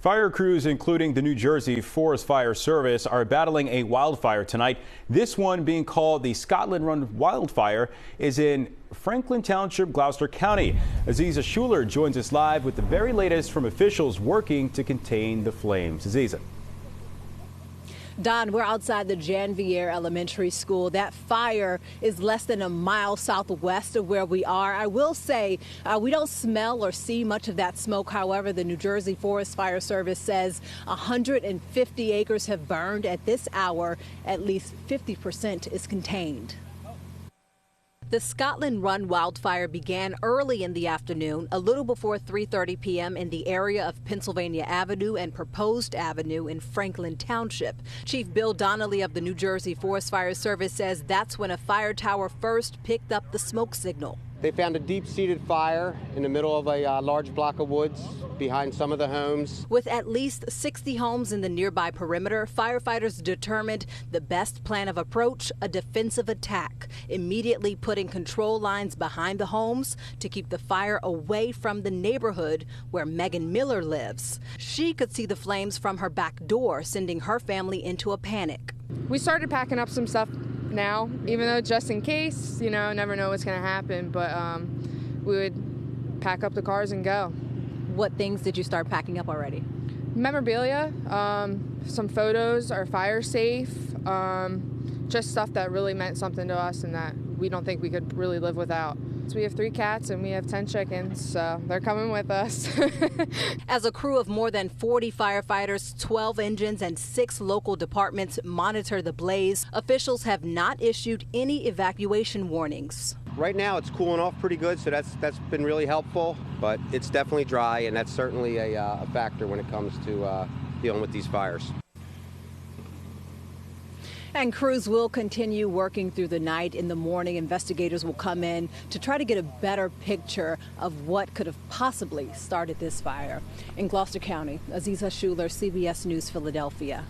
Fire crews, including the New Jersey Forest Fire Service, are battling a wildfire tonight. This one, being called the Scotland Run Wildfire, is in Franklin Township, Gloucester County. Aziza Shuler joins us live with the very latest from officials working to contain the flames. Aziza. Don, we're outside the Janvier Elementary School. That fire is less than a mile southwest of where we are. I will say we don't smell or see much of that smoke. However, the New Jersey Forest Fire Service says 150 acres have burned. At this hour, at least 50% is contained. The Scotland Run wildfire began early in the afternoon, a little before 3:30 p.m. in the area of Pennsylvania Avenue and Proposed Avenue in Franklin Township. Chief Bill Donnelly of the New Jersey Forest Fire Service says that's when a fire tower first picked up the smoke signal. They found a deep-seated fire in the middle of a large block of woods behind some of the homes. With at least 60 homes in the nearby perimeter, firefighters determined the best plan of approach, a defensive attack, immediately putting control lines behind the homes to keep the fire away from the neighborhood where Megan Miller lives. She could see the flames from her back door, sending her family into a panic. We started packing up some stuff now, even though just in case, never know what's going to happen, but we would pack up the cars and go. What things did you start packing up already? Memorabilia, some photos, our fire safe, just stuff that really meant something to us and that we don't think we could really live without. So we have 3 cats and we have 10 chickens, so they're coming with us. As a crew of more than 40 firefighters, 12 engines, and 6 local departments monitor the blaze, officials have not issued any evacuation warnings. Right now it's cooling off pretty good, so that's been really helpful, but it's definitely dry, and that's certainly a factor when it comes to dealing with these fires. And crews will continue working through the night. In the morning, investigators will come in to try to get a better picture of what could have possibly started this fire. In Gloucester County, Aziza Shuler, CBS News, Philadelphia.